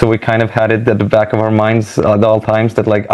So we kind of had it at the back of our minds at all times that like,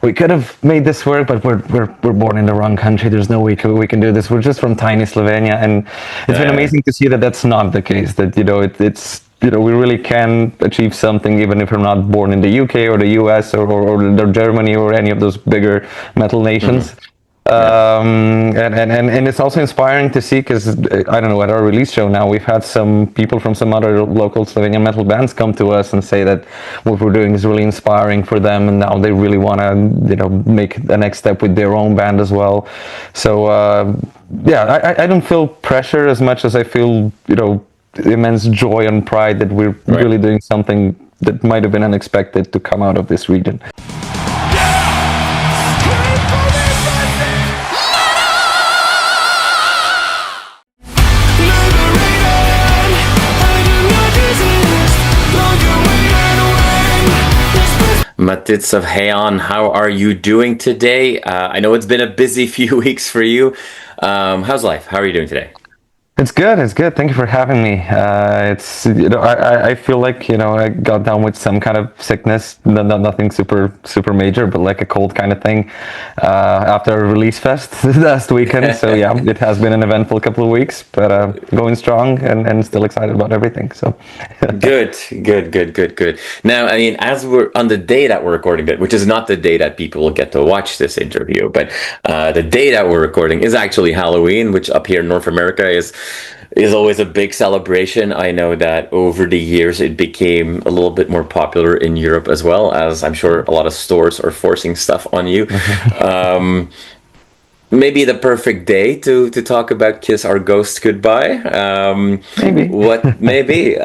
we could have made this work, but we're born in the wrong country. There's no way we can do this. We're just from tiny Slovenia, and it's been amazing to see that that's not the case. That it's we really can achieve something even if we're not born in the UK or the US or Germany or any of those bigger metal nations. Mm-hmm. And it's also inspiring to see, because I don't know, at our release show now we've had some people from some other local Slovenian metal bands come to us and say that what we're doing is really inspiring for them, and now they really want to make the next step with their own band as well. So I don't feel pressure as much as I feel immense joy and pride that we're really doing something that might have been unexpected to come out of this region. Matic of Hei'An, how are you doing today? I know it's been a busy few weeks for you. How's life? How are you doing today? It's good. It's good. Thank you for having me. It's I feel like I got down with some kind of sickness, nothing super major, but like a cold kind of thing after a release fest last weekend. So yeah, it has been an eventful couple of weeks, but going strong and still excited about everything. So good. Now, I mean, as we're on the day that we're recording it, which is not the day that people will get to watch this interview, but the day that we're recording is actually Halloween, which up here in North America is always a big celebration. I know that over the years it became a little bit more popular in Europe as well, as I'm sure a lot of stores are forcing stuff on you. Maybe the perfect day to talk about Kiss Our Ghost Goodbye. Maybe.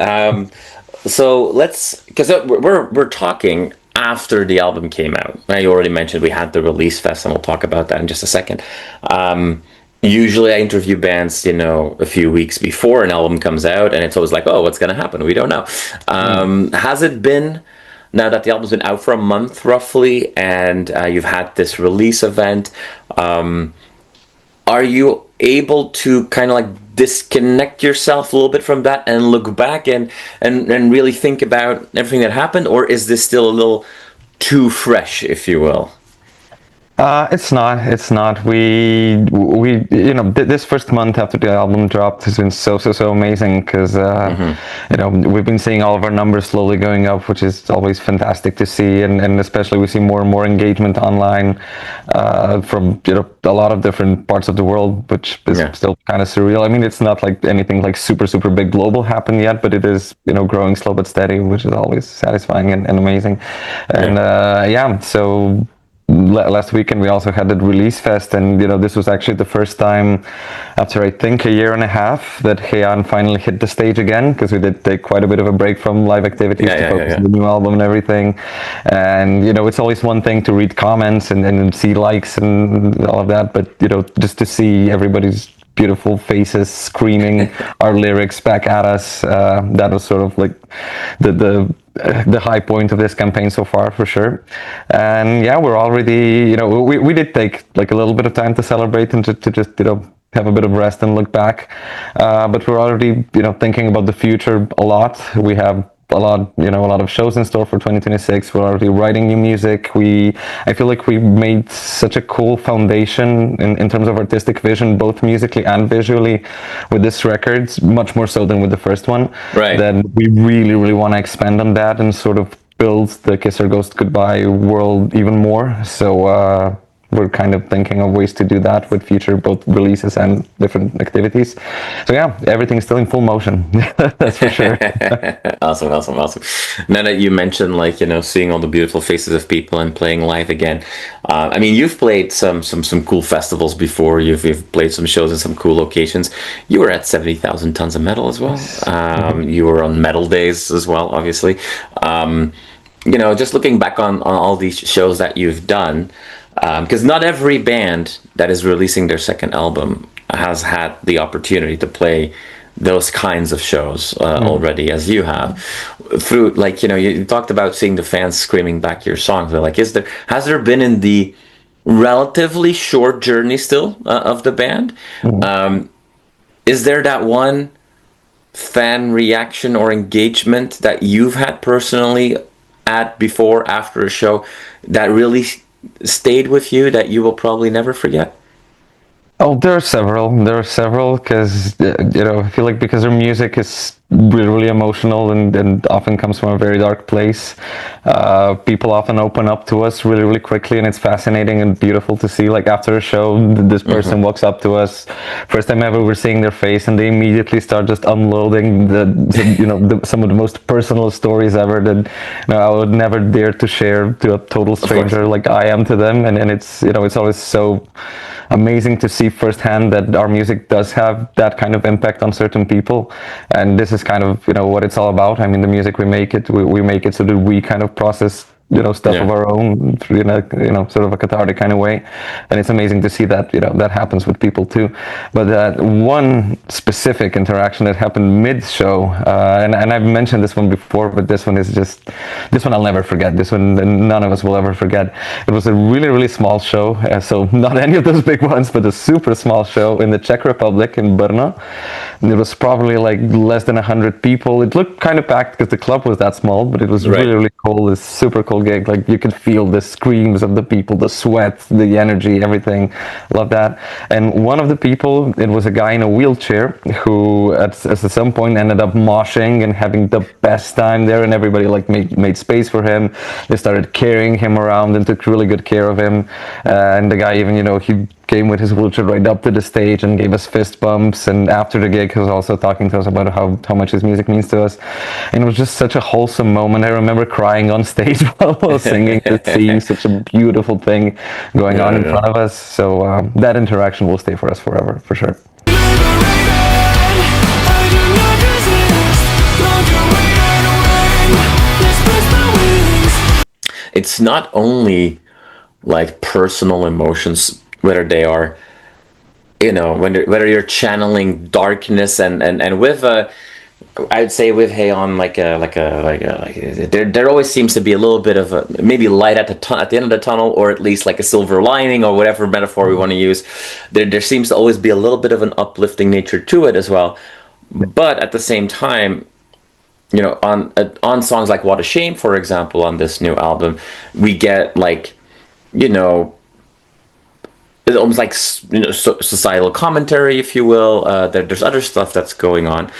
So let's, because we're talking after the album came out. You already mentioned we had the release fest, and we'll talk about that in just a second. Usually I interview bands, a few weeks before an album comes out, and it's always like, oh, what's going to happen? We don't know. Has it been, now that the album's been out for a month roughly, and you've had this release event, are you able to kind of like disconnect yourself a little bit from that and look back and really think about everything that happened? Or is this still a little too fresh, if you will? It's not. We this first month after the album dropped has been so amazing, because we've been seeing all of our numbers slowly going up, which is always fantastic to see, and especially we see more and more engagement online from a lot of different parts of the world, which is still kind of surreal. I mean, it's not like anything like super big global happened yet, but it is growing slow but steady, which is always satisfying and amazing. And so last weekend we also had the release fest, and this was actually the first time after I think a year and a half that Hei'An finally hit the stage again, because we did take quite a bit of a break from live activities to focus on the new album and everything. And it's always one thing to read comments and see likes and all of that, but just to see everybody's beautiful faces screaming our lyrics back at us, that was sort of like the high point of this campaign so far, for sure. And we're already we did take like a little bit of time to celebrate and to just have a bit of rest and look back, but we're already thinking about the future a lot. We have a lot of shows in store for 2026. We're already writing new music. I feel like we made such a cool foundation in terms of artistic vision, both musically and visually, with this record, much more so than with the first one. Right. That we really want to expand on that and sort of build the Kiss Our Ghost Goodbye world even more. So we're kind of thinking of ways to do that with future both releases and different activities. So everything's still in full motion. That's for sure. Awesome. Now that you mentioned seeing all the beautiful faces of people and playing live again, I mean, you've played some cool festivals before. You've played some shows in some cool locations. You were at 70,000 Tons of Metal as well. You were on Metal Days as well, obviously. Just looking back on all these shows that you've done, because not every band that is releasing their second album has had the opportunity to play those kinds of shows already, as you have. Through you talked about seeing the fans screaming back your songs. But has there been, in the relatively short journey still of the band, is there that one fan reaction or engagement that you've had personally at, before, after a show that really stayed with you that you will probably never forget? Oh, there are several. There are several because I feel like because their music is really, really emotional and often comes from a very dark place. People often open up to us really, really quickly, and it's fascinating and beautiful to see. Like after a show, this person walks up to us, first time ever we're seeing their face, and they immediately start just unloading some of the most personal stories ever that I would never dare to share to a total stranger like I am to them, and it's always so amazing to see firsthand that our music does have that kind of impact on certain people, and this is kind of what it's all about. I mean, the music we make it so that we kind of process stuff of our own in a sort of a cathartic kind of way, and it's amazing to see that that happens with people too. But one specific interaction that happened mid-show, and I've mentioned this one before, but this one I'll never forget. This one none of us will ever forget. It was a really, really small show, so not any of those big ones, but a super small show in the Czech Republic in Brno. And it was probably like less than 100 people. It looked kind of packed because the club was that small, but it was really, really cool. It's super cool gig. Like you could feel the screams of the people, the sweat, the energy, everything. Love that. And one of the people, it was a guy in a wheelchair who at some point ended up moshing and having the best time there, and everybody like made space for him. They started carrying him around and took really good care of him. And the guy even, he came with his wheelchair right up to the stage and gave us fist bumps, and after the gig he was also talking to us about how much his music means to us, and it was just such a wholesome moment. I remember crying on stage while I was singing, just seeing such a beautiful thing going on in front of us. So that interaction will stay for us forever, for sure. It's not only like personal emotions, whether they are, whether you're channeling darkness and with I'd say with Hei'An, there always seems to be a little bit of a maybe light at the end of the tunnel, or at least like a silver lining, or whatever metaphor we want to use. There seems to always be a little bit of an uplifting nature to it as well. But at the same time, on songs like "What a Shame," for example, on this new album, we get like, it's almost like societal commentary, if you will. There's other stuff that's going on,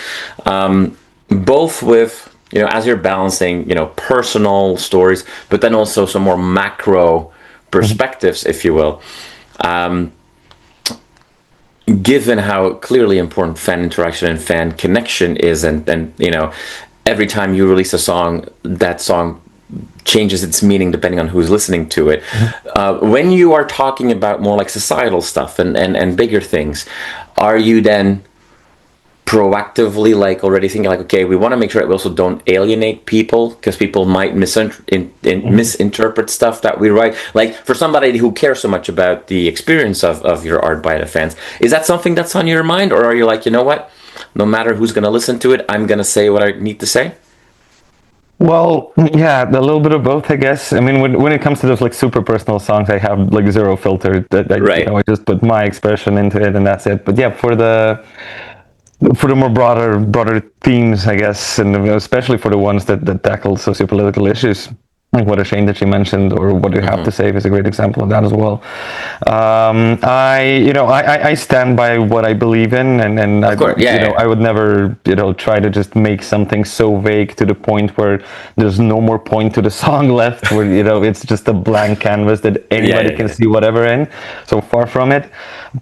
both with as you're balancing personal stories, but then also some more macro perspectives, if you will. Given how clearly important fan interaction and fan connection is, and every time you release a song, that song changes its meaning depending on who's listening to it. When you are talking about more like societal stuff and bigger things, are you then proactively like already thinking like, okay, we want to make sure that we also don't alienate people, because people might misinterpret stuff that we write? Like for somebody who cares so much about the experience of your art by the fans, is that something that's on your mind, or are you like, what, no matter who's going to listen to it, I'm going to say what I need to say? Well, yeah, a little bit of both, I guess. I mean, when it comes to those like super personal songs, I have like zero filter. I just put my expression into it, and that's it. But yeah, for the more broader themes, I guess, and especially for the ones that tackle sociopolitical issues, like What a Shame that you mentioned, or What Do You Have to Say is a great example of that as well. I stand by what I believe in, and I would never try to just make something so vague to the point where there's no more point to the song left, where it's just a blank canvas that anybody can see whatever in. So far from it.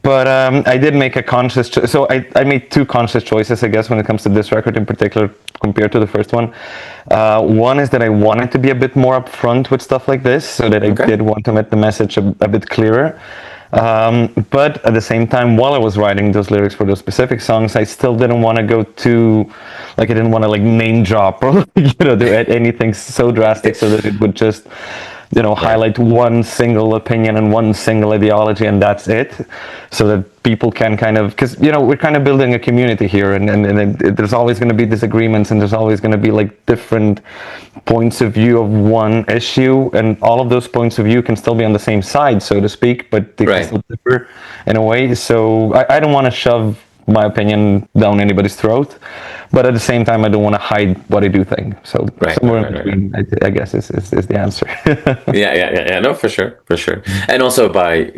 But I did make a conscious so I made two conscious choices, I guess, when it comes to this record in particular compared to the first one. One is that I wanted to be a bit more upfront with stuff like this, so that I did want to make the message a bit clearer. But at the same time, while I was writing those lyrics for those specific songs, I still didn't want to go too, I didn't want to name drop or do anything so drastic, so that it would just highlight one single opinion and one single ideology, and that's it, so that people can kind of, because we're kind of building a community here, and there's always going to be disagreements, and there's always going to be different points of view of one issue, and all of those points of view can still be on the same side, so to speak, but they can still differ in a way. So I don't want to shove my opinion down anybody's throat, but at the same time, I don't want to hide what I do think. So somewhere in between, I guess is the answer. Yeah. No, for sure. And also by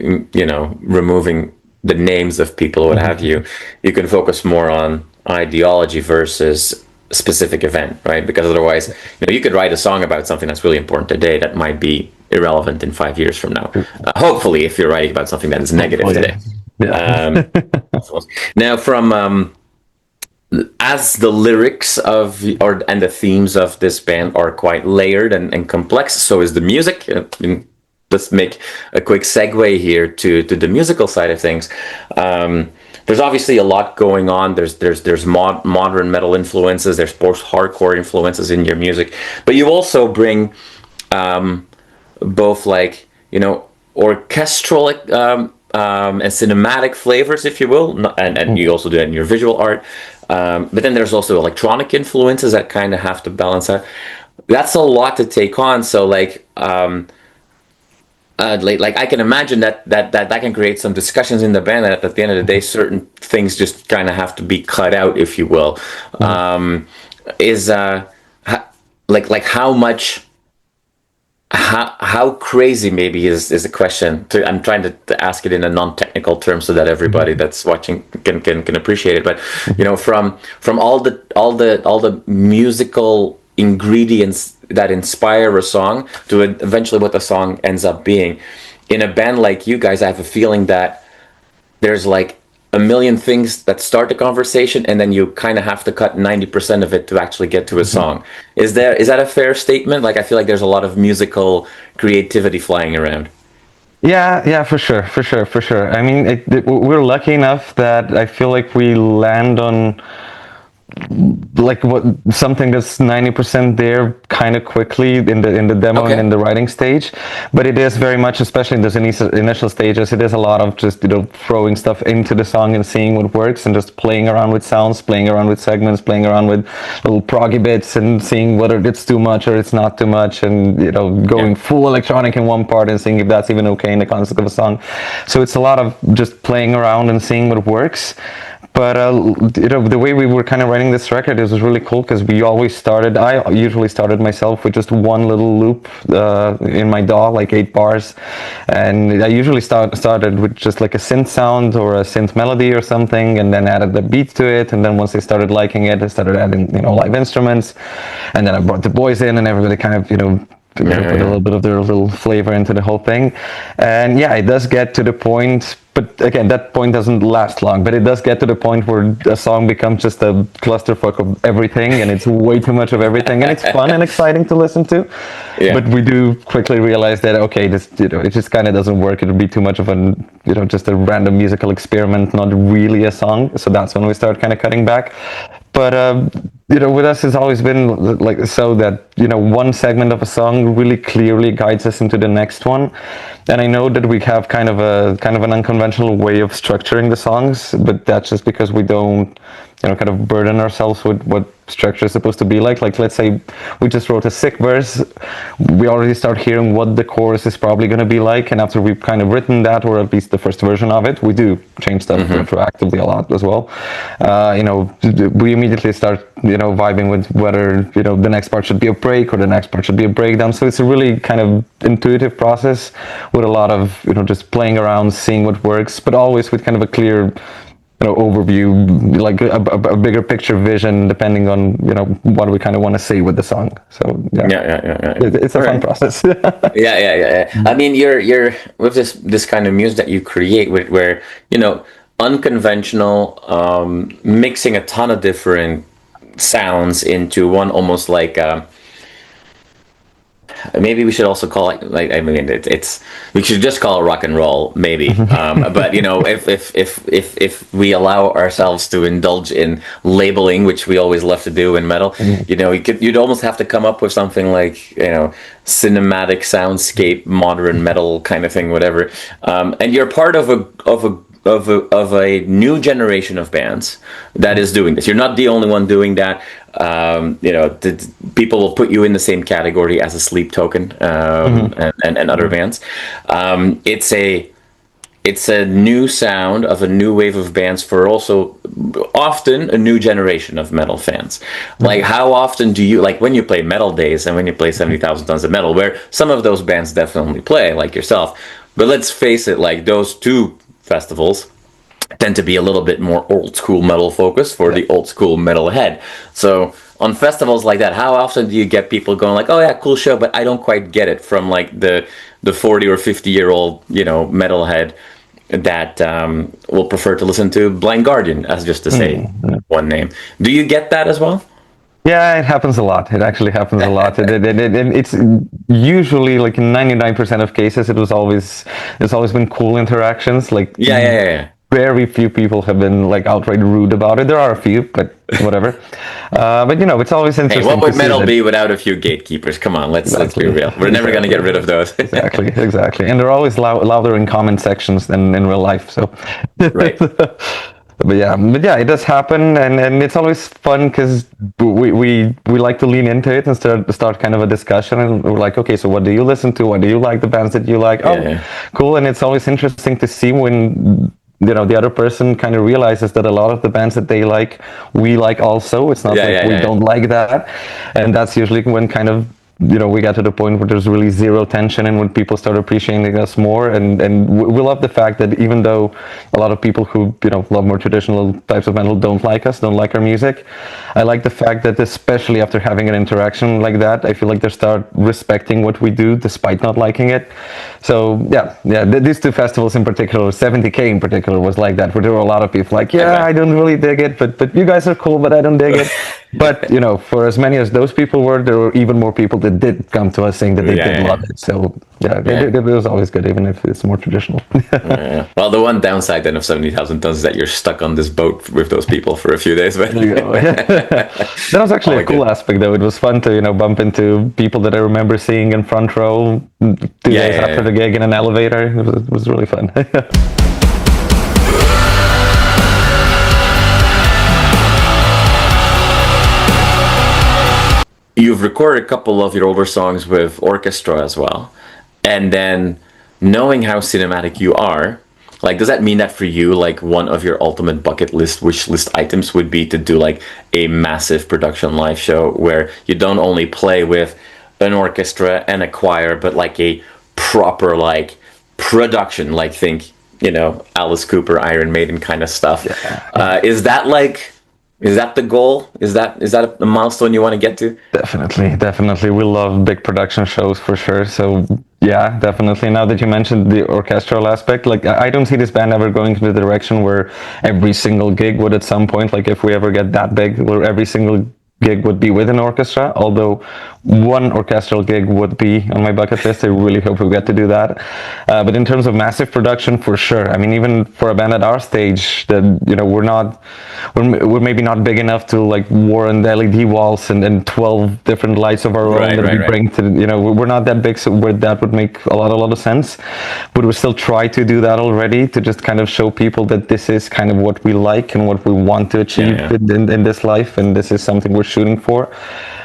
removing the names of people, what have you, you can focus more on ideology versus specific event, right? Because otherwise, you could write a song about something that's really important today that might be irrelevant in 5 years from now. Hopefully, if you're writing about something that is negative today. Yeah. Now, from as the lyrics and the themes of this band are quite layered and complex, so is the music. Let's make a quick segue here to the musical side of things. There's obviously a lot going on. There's modern metal influences. There's post-hardcore influences in your music, but you also bring both orchestral and cinematic flavors, if you will, and you also do it in your visual art. But then there's also electronic influences that kind of have to balance out. That's a lot to take on. So I can imagine that can create some discussions in the band, that at the end of the day, certain things just kind of have to be cut out, if you will. How crazy maybe is the question. I'm trying to ask it in a non-technical term so that everybody that's watching can appreciate it. But from all the musical ingredients that inspire a song to eventually what the song ends up being, in a band like you guys, I have a feeling that there's a million things that start a conversation, and then you kind of have to cut 90% of it to actually get to a song. Is that a fair statement? I feel like there's a lot of musical creativity flying around. Yeah, for sure. I mean, we're lucky enough that I feel like we land on something that's 90% there kind of quickly in the demo and in the writing stage, but it is very much, especially in those initial stages, it is a lot of just throwing stuff into the song and seeing what works, and just playing around with sounds, playing around with segments, playing around with little proggy bits, and seeing whether it's too much or it's not too much, and going full electronic in one part and seeing if that's even okay in the concept of a song. So it's a lot of just playing around and seeing what works. But the way we were kind of writing this record, it was really cool because I usually started myself with just one little loop in my DAW, 8 bars, and I usually started with just a synth sound or a synth melody or something, and then added the beat to it. And then once they started liking it, I started adding live instruments, and then I brought the boys in, and everybody kind of put a little bit of their little flavor into the whole thing. And it does get to the point, but again, that point doesn't last long, but it does get to the point where a song becomes just a clusterfuck of everything, and it's way too much of everything, and it's fun and exciting to listen to. But we do quickly realize that this it just kind of doesn't work. It would be too much of just a random musical experiment, not really a song. So that's when we start kind of cutting back. But with us, it's always been so that one segment of a song really clearly guides us into the next one. And I know that we have kind of an unconventional way of structuring the songs, but that's just because we don't kind of burden ourselves with what structure is supposed to be like. Let's say we just wrote a sick verse, we already start hearing what the chorus is probably going to be like, and after we've kind of written that, or at least the first version of it, we do change stuff retroactively a lot as well. We immediately start vibing with whether the next part should be a break or the next part should be a breakdown. So it's a really kind of intuitive process with a lot of just playing around, seeing what works, but always with kind of a clear overview, a bigger picture vision, depending on what we kind of want to say with the song. So it's a fun process. Yeah. I mean, you're with this kind of music that you create, where unconventional, mixing a ton of different sounds into one, almost maybe we should also call it we should just call it rock and roll, maybe. But if we allow ourselves to indulge in labeling, which we always love to do in metal, you'd almost have to come up with something cinematic soundscape, modern metal kind of thing, whatever. And you're part of a new generation of bands that is doing this. You're not the only one doing that. People will put you in the same category as a Sleep Token and other bands. It's a it's a new sound of a new wave of bands for also often a new generation of metal fans. Like, how often do you, like, when you play Metal Days and when you play 70,000 Tons of Metal, where some of those bands definitely play, like yourself, but let's face it, like, those two festivals tend to be a little bit more old school metal focused for the old school metal head. So on festivals like that, how often do you get people going like, oh yeah, cool show, but I don't quite get it, from like the 40 or 50-year-old, you know, metalhead that will prefer to listen to Blind Guardian, as just to say one name. Do you get that as well? Yeah, it happens a lot. It actually happens a lot. It's usually like in 99% of cases, it's always been cool interactions. Like Yeah. very few people have been like outright rude about it. There are a few, but whatever. But you know, it's always interesting. Hey, what would to see metal that. be without a few gaatkeepers? Come on, let's be real. We're never going to get rid of those. Exactly. And they're always louder in comment sections than in real life. So, Right. but yeah, it does happen, and it's always fun because we like to lean into it and start kind of a discussion, and we're like, okay, so what do you listen to? What do you like? The bands that you like? Yeah. Cool. And it's always interesting to see when, you know, the other person kind of realizes that a lot of the bands that they like, we like also. It's not we don't like that, and that's usually when kind of, you know, we get to the point where there's really zero tension, and when people start appreciating us more, and we love the fact that even though a lot of people who, you know, love more traditional types of metal don't like our music, I like the fact that, especially after having an interaction like that, I feel like they start respecting what we do despite not liking it. So these two festivals in particular, 70K in particular, was like that, where there were a lot of people like, I don't really dig it, but you guys are cool, but I don't dig it. But you know, for as many as those people were, there were even more people that did come to us saying that they did love it. So it was always good, even if it's more traditional. Well, the one downside then of 70,000 Tons is that you're stuck on this boat with those people for a few days. But That was actually a cool aspect, though. It was fun to, you know, bump into people that I remember seeing in front row 2 days after the gig in an elevator. It was really fun. You've recorded a couple of your older songs with Orchestra as well. And then knowing how cinematic you are, like, does that mean that for you, like, one of your ultimate bucket list, wish list items would be to do like a massive production live show where you don't only play with an orchestra and a choir, but like a proper like production, like think, you know, Alice Cooper, Iron Maiden kind of stuff. Is that the goal? Is that a milestone you want to get to? Definitely. We love big production shows for sure. So yeah, definitely. Now that you mentioned the orchestral aspect, like, I don't see this band ever going in the direction where every single gig would at some point, like if we ever get that big, where every single gig would be with an orchestra, although one orchestral gig would be on my bucket list. I really hope we get to do that. But in terms of massive production, for sure. I mean, even for a band at our stage, that, you know, we're maybe not big enough to like warrant LED walls and 12 different lights of our own that we bring to, you know, we're not that big, so where that would make a lot of sense. But we still try to do that already, to just kind of show people that this is kind of what we like and what we want to achieve in this life, and this is something we're shooting for.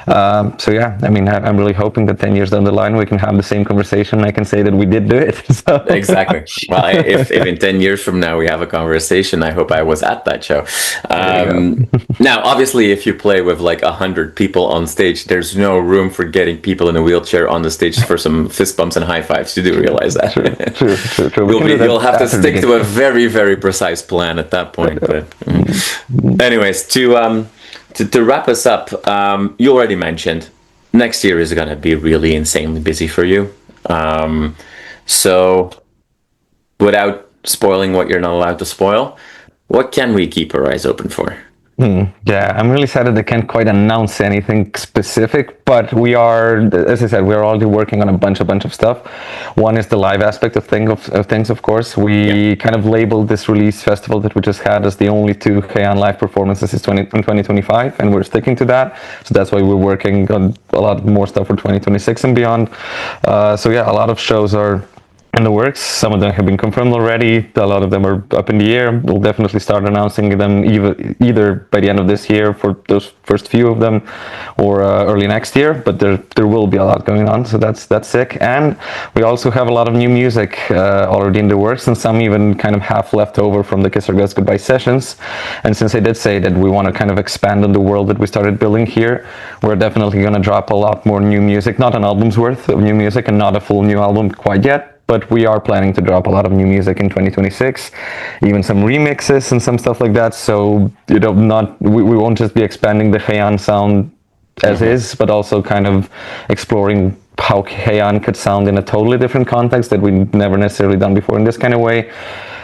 So yeah, I mean, I'm really hoping that 10 years down the line we can have the same conversation. I can say that we did do it. So. Exactly. Well, if in 10 years from now we have a conversation, I hope I was at that show. Now, obviously, if you play with like 100 people on stage, there's no room for getting people in a wheelchair on the stage for some fist bumps and high fives. You do realize that. True. You'll have to stick to a very, very precise plan at that point. But anyways, to wrap us up, you already mentioned next year is going to be really insanely busy for you. So without spoiling what you're not allowed to spoil, what can we keep our eyes open for? Yeah, I'm really sad that I can't quite announce anything specific, but we are, as I said, we're already working on a bunch of stuff. One is the live aspect of things, of course. We kind of labeled this release festival that we just had as the only 2 Hei'An live performances in 2025, and we're sticking to that. So that's why we're working on a lot more stuff for 2026 and beyond. So yeah, a lot of shows are in the works. Some of them have been confirmed already. A lot of them are up in the air. We'll definitely start announcing them either by the end of this year for those first few of them, or early next year. But there will be a lot going on, so that's sick. And we also have a lot of new music already in the works, and some even kind of half left over from the Kiss or Gus Goodbye sessions. And since I did say that we want to kind of expand on the world that we started building here, we're definitely going to drop a lot more new music. Not an album's worth of new music, and not a full new album quite yet. But we are planning to drop a lot of new music in 2026, even some remixes and some stuff like that. So we won't just be expanding the Hei'An sound as is, but also kind of exploring how Hei'An could sound in a totally different context that we've never necessarily done before in this kind of way.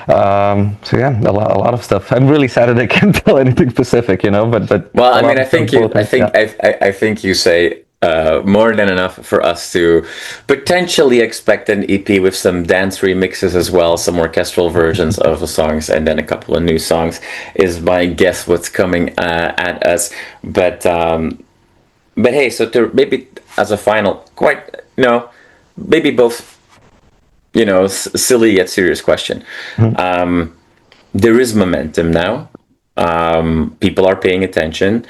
So yeah, a lot of stuff. I'm really sad that I can't tell anything specific, But well, I mean, I think you say more than enough for us to potentially expect an EP with some dance remixes as well, some orchestral versions of the songs, and then a couple of new songs is my guess what's coming at us. But hey, so to maybe as a final, quite maybe both silly yet serious question. There is momentum now. People are paying attention.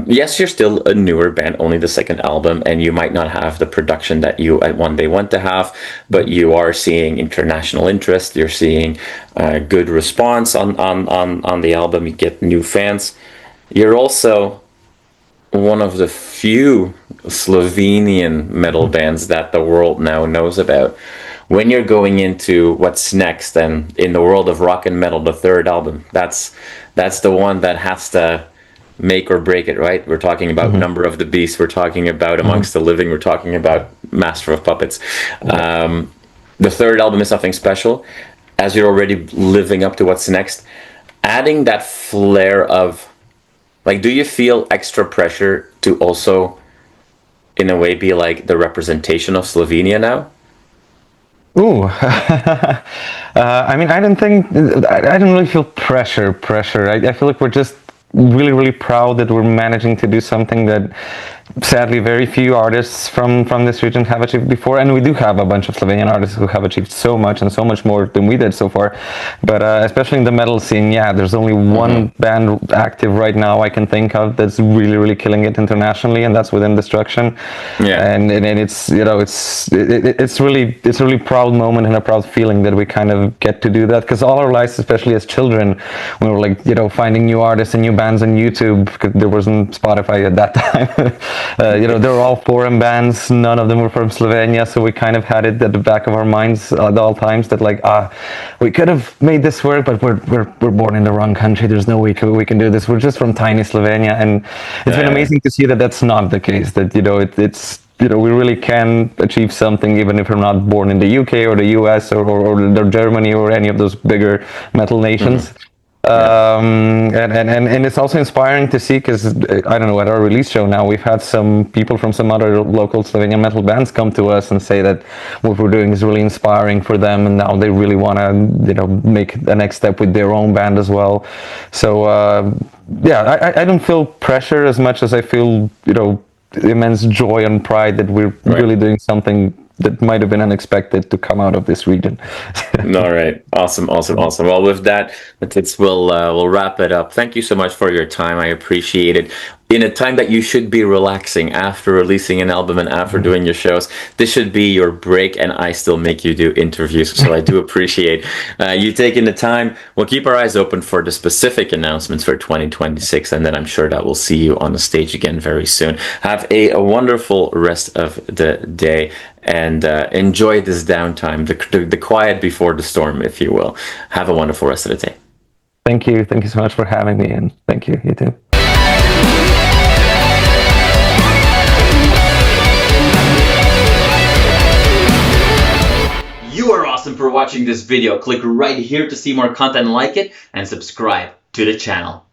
Yes, you're still a newer band, only the second album, and you might not have the production that you at one day want to have, but you are seeing international interest. You're seeing good response on the album. You get new fans. You're also one of the few Slovenian metal bands that the world now knows about. When you're going into what's next, and in the world of rock and metal, the third album, that's the one that has to make or break it, right? We're talking about Number of the Beast, we're talking about Amongst the Living, we're talking about Master of Puppets. The third album is something special, as you're already living up to what's next. Adding that flair of, do you feel extra pressure to also, in a way, be like the representation of Slovenia now? Ooh, I mean, I don't really feel pressure. I feel like we're just really, really proud that we're managing to do something that sadly very few artists from this region have achieved before, and we do have a bunch of Slovenian artists who have achieved so much and so much more than we did so far. But especially in the metal scene, there's only one band active right now I can think of that's really, really killing it internationally, and that's Within Destruction. And it's it's really proud moment and a proud feeling that we kind of get to do that, because all our lives, especially as children, we were finding new artists and new bands on YouTube, because there wasn't Spotify at that time. They were all foreign bands. None of them were from Slovenia, so we kind of had it at the back of our minds at all times that we could have made this work, but we're born in the wrong country. There's no way we can do this. We're just from tiny Slovenia, and it's been amazing to see that that's not the case. That we really can achieve something even if we're not born in the UK or the US or Germany or any of those bigger metal nations. And it's also inspiring to see, because I don't know, at our release show now we've had some people from some other local Slovenian metal bands come to us and say that what we're doing is really inspiring for them, and now they really want to make the next step with their own band as well. So I don't feel pressure as much as I feel immense joy and pride that we're really doing something that might have been unexpected to come out of this region. All right. Awesome. Well, with that, we'll wrap it up. Thank you so much for your time. I appreciate it. In a time that you should be relaxing after releasing an album and after doing your shows, this should be your break, and I still make you do interviews. So I do appreciate you taking the time. We'll keep our eyes open for the specific announcements for 2026, and then I'm sure that we'll see you on the stage again very soon. Have a wonderful rest of the day, and enjoy this downtime, the quiet before the storm, if you will. Have a wonderful rest of the day. Thank you so much for having me, and thank you too. You are awesome for watching this video. Click right here to see more content like it, and subscribe to the channel.